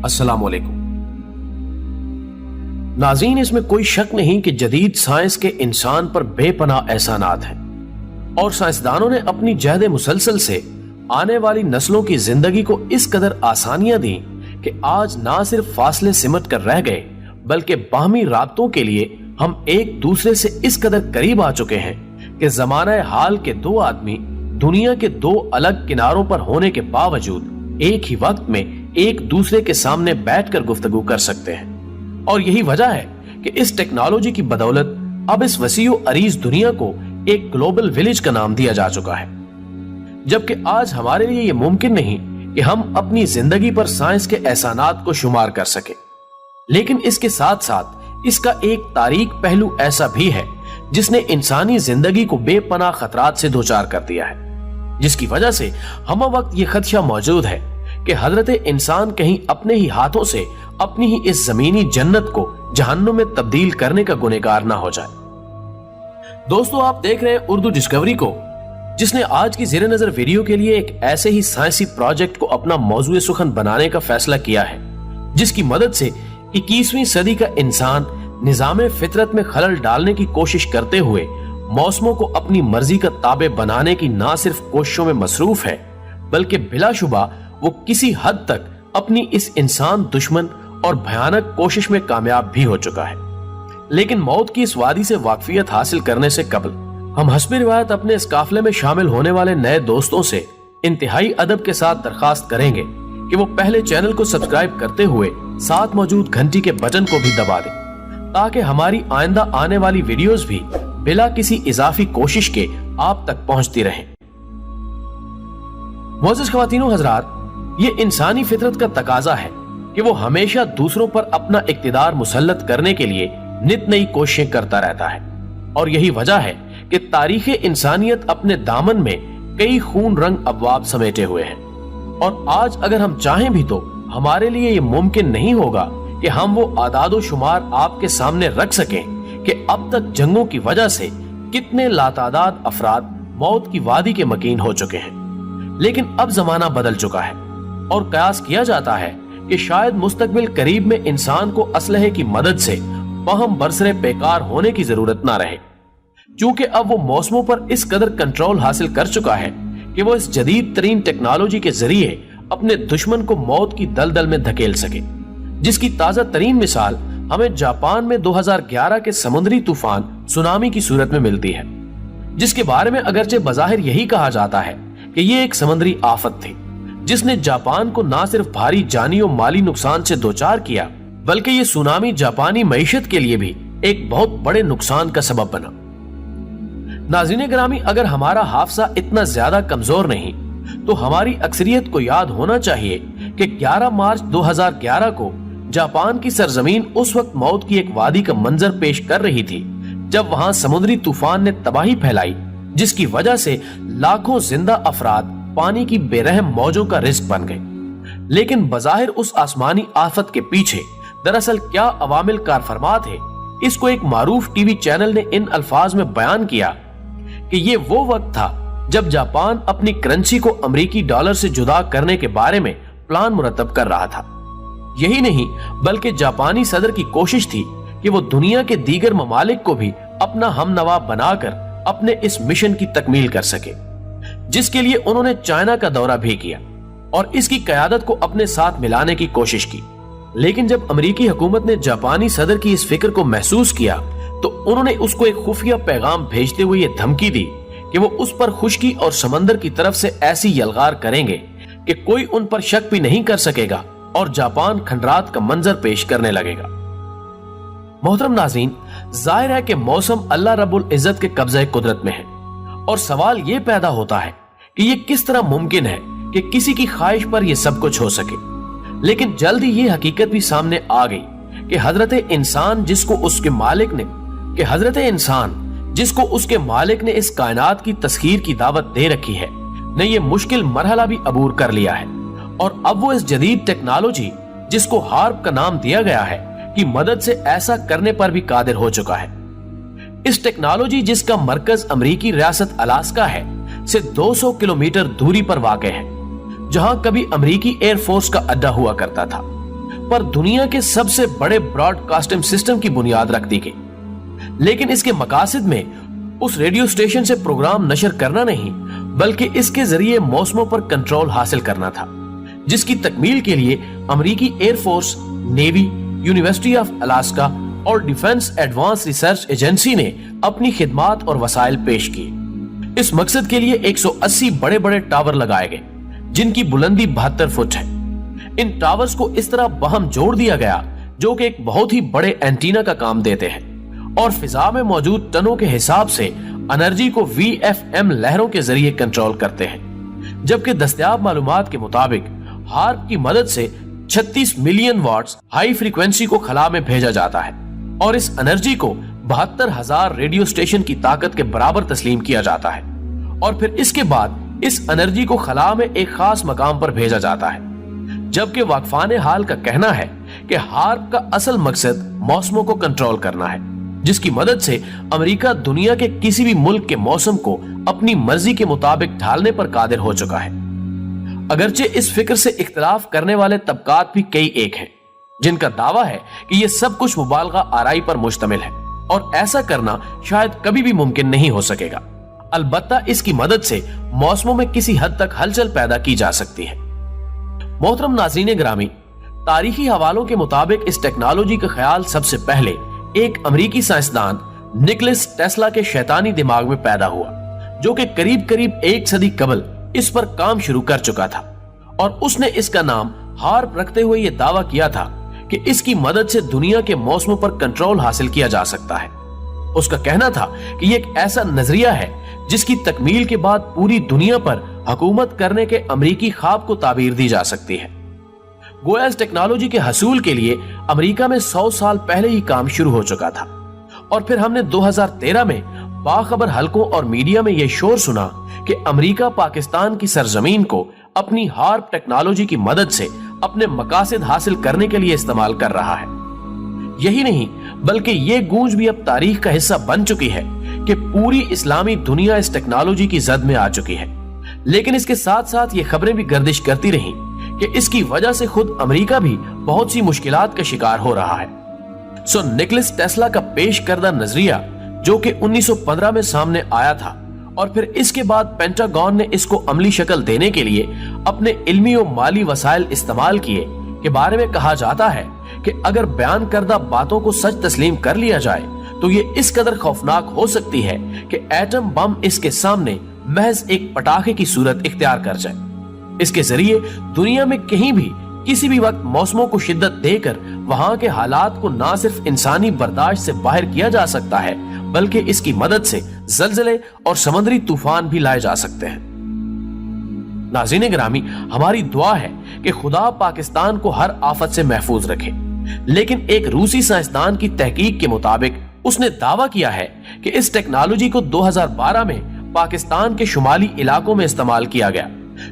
अस्सलाम वालेकुम। नाज़रीन, इसमें कोई शक नहीं कि जदीद साइंस के इंसान पर बेपनाह एहसानात हैं और साइंसदानों ने अपनी जहद मुसलसल से आने वाली नस्लों की जिंदगी को इस कदर आसानियां दी कि आज ना सिर्फ फासले सिमट कर रह गए बल्कि बाहमी राब्तों के लिए हम एक दूसरे से इस कदर करीब आ चुके हैं कि ज़माना हाल के दो आदमी दुनिया के दो अलग किनारों पर होने के बावजूद एक ही वक्त में एक दूसरे के सामने बैठकर गुफ्तगू कर सकते हैं। और यही वजह है कि इस टेक्नोलॉजी की बदौलत अब इस वसीओ अरीज दुनिया को एक ग्लोबल विलेज का नाम दिया जा चुका है। जबकि आज हमारे लिए यह मुमकिन नहीं कि हम अपनी जिंदगी पर साइंस के एहसानात को शुमार कर सके, लेकिन इसके साथ साथ इसका एक तारीख पहलू ऐसा भी है जिसने इंसानी जिंदगी को बेपनाह खतरात से दो चार कर दिया है, जिसकी वजह से हम वक्त ये खदशा मौजूद है कि हजरत इंसान कहीं अपने ही हाथों से अपनी ही इस जमीनी जन्नत को जहन्नुम में तब्दील करने का गुनहगार ना हो जाए। दोस्तों, आप देख रहे हैं उर्दू डिस्कवरी को, जिसने आज की ज़ेरे नजर वीडियो के लिए एक ऐसे ही साइंसी प्रोजेक्ट को अपना मौजूए सुखन बनाने का फैसला किया है, जिसकी मदद से 21वीं सदी का इंसान निजाम फितरत में खलल डालने की कोशिश करते हुए मौसमों को अपनी मर्जी का ताबे बनाने की ना सिर्फ कोशिशों में मसरूफ है बल्कि बिलाशुबा वो किसी हद तक अपनी इस इंसान दुश्मन और भयानक कोशिश में कामयाब भी हो चुका है। लेकिन मौत की इस वादी से वाकफियत हासिल करने से कबल हम हस्बे रिवायत अपने इस काफले में शामिल होने वाले नए दोस्तों से इंतहाई अदब के साथ दरखास्त करेंगे कि वो पहले चैनल को सब्सक्राइब करते हुए साथ मौजूद घंटी के बटन को भी दबा दें, ताकि हमारी आइंदा आने वाली वीडियोस भी बिला किसी इजाफी कोशिश के आप तक पहुंचती रहें। मोअज़्ज़िज़ ख़वातीनो हज़रात, ये इंसानी फितरत का तकाजा है कि वो हमेशा दूसरों पर अपना इक़्तिदार मुसल्लत करने के लिए नित नई कोशिशें करता रहता है, और यही वजह है कि तारीख़ इंसानियत अपने दामन में कई खून रंग अबवाब समेटे हुए हैं। और आज अगर हम चाहें भी तो हमारे लिए ये मुमकिन नहीं होगा कि हम वो आदादो शुमार आपके सामने रख सकें कि अब तक जंगों की वजह से कितने लातादाद अफराद मौत की वादी के मकीन हो चुके हैं। लेकिन अब जमाना बदल चुका है और कयास किया जाता है कि शायद मुस्तकबिल करीब में इंसान को असलहे की मदद से वहम बरसरे बेकार होने की जरूरत ना रहे, क्योंकि अब वो मौसमों पर इस कदर कंट्रोल हासिल कर चुका है कि वो इस जदीद तरीन टेक्नोलॉजी के जरिए अपने दुश्मन को मौत की दलदल में धकेल सके, जिसकी ताजा तरीन मिसाल हमें जापान में 2011 के समुद्री तूफान सुनामी की सूरत में मिलती है, जिसके बारे में अगरचे बज़ाहिर यही कहा जाता है कि ये एक समुद्री आफत थी जिसने जापान को ना सिर्फ भारी जानी और माली नुकसान से दोचार किया, बल्कि ये सुनामी जापानी मईशत के लिए भी एक बहुत बड़े नुकसान का सबब बना। नाज़रीन गिरामी, अगर हमारा हाफसा इतना ज्यादा कमजोर नहीं तो हमारी अक्सरियत को याद होना चाहिए कि 11 मार्च 2011 को जापान की सरजमीन उस वक्त मौत की एक वादी का मंजर पेश कर रही थी जब वहां समुद्री तूफान ने तबाही फैलाई, जिसकी वजह से लाखों जिंदा अफराद पानी की बेरहम मौजों का रिस्क बन गए। लेकिन बज़ाहिर उस आसमानी आफत के पीछे दरअसल क्या अवामिल कारफरमा थे, इसको एक मारूफ टीवी चैनल ने इन अल्फाज में बयान किया कि ये वो वक्त था जब जापान अपनी करेंसी को अमेरिकी डॉलर से जुदा करने के बारे में प्लान मुरतब कर रहा था। यही नहीं बल्कि जापानी सदर की कोशिश थी कि वो दुनिया के दीगर ममालिक को भी अपना हमनवा बनाकर अपने इस मिशन की तकमील कर सके, जिसके लिए उन्होंने चाइना का दौरा भी किया और इसकी क़यादत को अपने साथ मिलाने की कोशिश की। लेकिन जब अमेरिकी हुकूमत ने जापानी सदर की इस फिक्र को महसूस किया तो उन्होंने उसको एक खुफिया पैगाम भेजते हुए ये धमकी दी कि वो उस पर खुश्की और समंदर की तरफ से ऐसी यलगार करेंगे कि कोई उन पर शक भी नहीं कर सकेगा और जापान खंडरात का मंजर पेश करने लगेगा। मोहतरम नाज़रीन, जाहिर है कि मौसम अल्लाह रब्बुल इज्जत के कब्ज़े कुदरत में है और सवाल ये पैदा होता है कि ये किस तरह मुमकिन है कि किसी की ख्वाहिश पर यह सब कुछ हो सके। लेकिन जल्द ही ये हकीकत भी सामने आ गई कि हजरत इंसान जिसको उसके मालिक ने इस कायनात की तस्खीर की दावत दे रखी है, ने ये मुश्किल मरहला भी अबूर कर लिया है और अब वो इस जदीद टेक्नोलॉजी जिसको हार्प का नाम दिया गया है की मदद से ऐसा करने पर भी कादिर हो चुका है। इस टेक्नोलॉजी जिसका मरकज अमेरिकी रियासत अलास्का है से 200 किलोमीटर दूरी पर वाक़ है, जहां कभी अमेरिकी एयरफोर्स का अड्डा हुआ करता था। पर दुनिया के सबसे बड़े ब्रॉडकास्टिंग सिस्टम की बुनियाद रख दी गई। लेकिन इसके मकासद में उस रेडियो स्टेशन से प्रोग्राम नशर करना नहीं, बल्कि इसके जरिए मौसमों पर कंट्रोल हासिल करना था, जिसकी तकमील के लिए अमेरिकी air force, navy, university of Alaska और डिफेंस एडवांस रिसर्च एजेंसी ने अपनी खिदमात और वसाइल पेश किए। इस मकसद के लिए 180 बड़े बड़े टावर लगाए गए, जिनकी बुलंदी 72 फुट है। इन टावर्स को इस तरह बहम जोड़ दिया गया जो कि एक बहुत ही बड़े एंटीना का काम देते हैं और फिजा में मौजूद टनों के हिसाब से एनर्जी को VFM लहरों के जरिए कंट्रोल करते हैं। जबकि दस्तयाब मालूमात के मुताबिक हार्प की मदद से 36 मिलियन वाट्स हाई फ्रीक्वेंसी को खला में भेजा जाता है और इस एनर्जी को 72,000 रेडियो स्टेशन की ताकत के बराबर तस्लीम किया जाता है और फिर इसके बाद इस एनर्जी को खला में एक खास मकाम पर भेजा जाता है। जबकि वाकफान हाल का कहना है कि हार्प का असल मकसद मौसमों को कंट्रोल करना है, जिसकी मदद से अमेरिका दुनिया के किसी भी मुल्क के मौसम को अपनी मर्जी के मुताबिक ढालने पर कादिर हो चुका है। अगरचे इस फिक्र से इख्तिलाफ करने वाले तबकात भी कई एक हैं, जिनका दावा है कि यह सब कुछ मुबालगा आराई पर मुश्तमिल है और ऐसा करना शायद कभी भी मुमकिन नहीं हो सकेगा। अलबत्ता इसकी मदद से मौसमों में किसी हद तक हलचल पैदा की जा सकती है। मोहतरम नाज़रीन ग्रामी, तारीखी हवालों के मुताबिक इस टेक्नोलॉजी का ख्याल सबसे पहले एक अमेरिकी साइंसदान निकोलस टेस्ला के शैतानी दिमाग में पैदा हुआ, जो कि करीब करीब 1 सदी कबल इस पर काम शुरू कर चुका था और उसने इसका नाम हार्प रखते हुए यह दावा किया था कि इसकी मदद से दुनिया के मौसमों पर कंट्रोल हासिल किया जा सकता है। उसका कहना था कि यह एक ऐसा नजरिया है जिसकी तकमील के बाद पूरी दुनिया पर हुकूमत करने के अमेरिकी ख्वाब को ताबीर दी जा सकती है। गोया इस टेक्नोलॉजी के हसूल के लिए अमेरिका में 100 साल पहले ही काम शुरू हो चुका था और फिर हमने 2013 में बाखबर हलकों और मीडिया में यह शोर सुना कि अमेरिका पाकिस्तान की सरजमीन को अपनी हार्प टेक्नोलॉजी की मदद से अपने मकासद हासिल करने के लिए इस्तेमाल कर रहा है। यही नहीं, बल्कि ये गूंज भी अब तारीख का हिस्सा बन चुकी है कि पूरी इस्लामी दुनिया इस टेक्नोलॉजी की जद में आ चुकी है। लेकिन इसके साथ साथ ये खबरें भी गर्दिश करती रहीं कि इसकी वजह से खुद अमेरिका भी बहुत सी मुश्किलात का शिकार हो रहा है। सो निकोलस टेस्ला का पेश करदा नजरिया, जो कि 1915 में सामने आया था और फिर इसके बाद पेंटागन ने इसको अमली शक्ल देने के लिए अपने इल्मी और माली वसाइल इस्तेमाल किए, के बारे में कहा जाता है कि अगर बयान करदा बातों को सच तस्लीम कर लिया जाए तो ये इस कदर खौफनाक हो सकती है कि एटम बम इसके सामने महज एक पटाखे की सूरत इख्तियार कर जाए। इसके जरिए दुनिया में कहीं भी किसी भी वक्त मौसमों को शिद्दत देकर वहां के हालात को ना सिर्फ इंसानी बर्दाश्त से बाहर किया जा सकता है, बल्कि इसकी मदद से ज़लज़ले और समुद्री तूफान भी लाए जा सकते हैं। नाज़रीन ग्रामी, हमारी दुआ है कि खुदा पाकिस्तान को हर आफत से महफूज रखे। लेकिन एक रूसी साइंसदान की तहकीक के मुताबिक उसने दावा किया है कि इस टेक्नोलॉजी को 2012 में पाकिस्तान के शुमाली इलाकों में इस्तेमाल किया गया,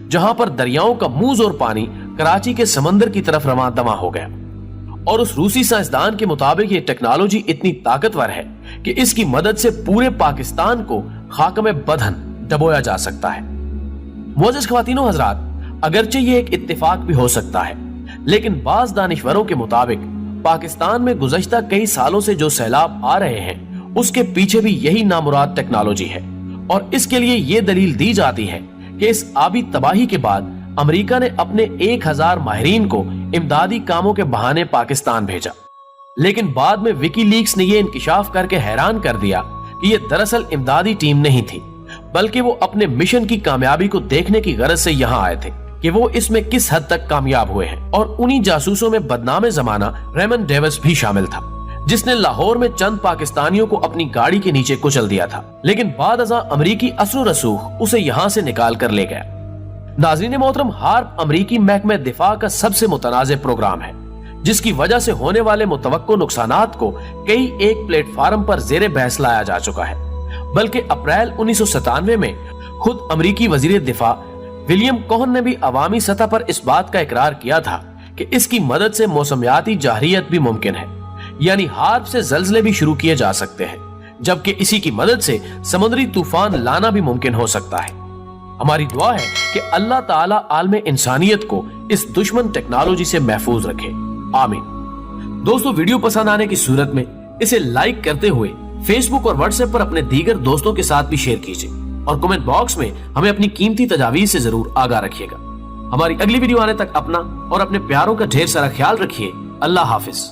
जहां पर दरियाओं का मुंह जोर पानी कराची के समंदर की तरफ रवा दवा हो गया। और उस रूसी साइंसदान के मुताबिक ये टेक्नोलॉजी इतनी ताकतवर है कि इसकी मदद से पूरे पाकिस्तान को खाक में बदहन डबोया जा सकता है। मोअज़्ज़िज़ ख़वातीन व हज़रात, अगरचे ये एक इत्तेफाक भी हो सकता है, लेकिन बाज़ दानिशवरों के मुताबिक पाकिस्तान में गुज़श्ता कई सालों से जो सैलाब आ रहे हैं उसके पीछे भी यही नामुराद टेक्नोलॉजी है। और इसके लिए ये दलील दी जाती है कि इस आबी तबाही के बाद अमेरिका ने अपने 1000 माहिरीन को इमदादी कामों के बहाने पाकिस्तान भेजा। लेकिन बाद में विकीलीक्स ने यह इंकिशाफ करके हैरान कर दिया कि यह दरअसल इमदादी टीम नहीं थी, बल्कि वो अपने मिशन की कामयाबी को देखने की गरज से यहाँ आए थे कि वो इसमें किस हद तक कामयाब हुए हैं। और उन्हीं जासूसों में बदनाम जमाना रेमंड डेविस भी शामिल था, जिसने लाहौर में चंद पाकिस्तानियों को अपनी गाड़ी के नीचे कुचल दिया था, लेकिन बाद अज़ां अमरीकी असर रसूख उसे यहाँ से निकाल कर ले गया। नाज़रीन मोहतरम, हार्प अमरीकी महकमे दिफा का सबसे मुतनाज़े प्रोग्राम है, जिसकी वजह से होने वाले मुतवक्को नुकसानात को कई एक प्लेटफार्म पर जेरे बहस लाया जा चुका है। बल्कि अप्रैल 1997 में खुद अमरीकी वजीर दिफा विलियम कोहन ने भी अवामी सतह पर इस बात का इकरार किया था कि इसकी मदद से मौसमियाती जाहरियत भी मुमकिन है, यानी हार्प से ज़लज़ले भी शुरू किए जा सकते हैं, जबकि इसी की मदद से समुद्री तूफान लाना भी मुमकिन हो सकता है। हमारी दुआ है कि अल्लाह ताला आलमे इंसानियत को इस दुश्मन टेक्नोलॉजी से महफूज रखे। आमीन। दोस्तों, वीडियो पसंद आने की सूरत में इसे लाइक करते हुए फेसबुक और व्हाट्सएप पर अपने दीगर दोस्तों के साथ भी शेयर कीजिए और कमेंट बॉक्स में हमें अपनी कीमती तजावीज से जरूर आगाह रखिएगा। हमारी अगली वीडियो आने तक अपना और अपने प्यारों का ढेर सारा ख्याल रखिए। अल्लाह हाफिज।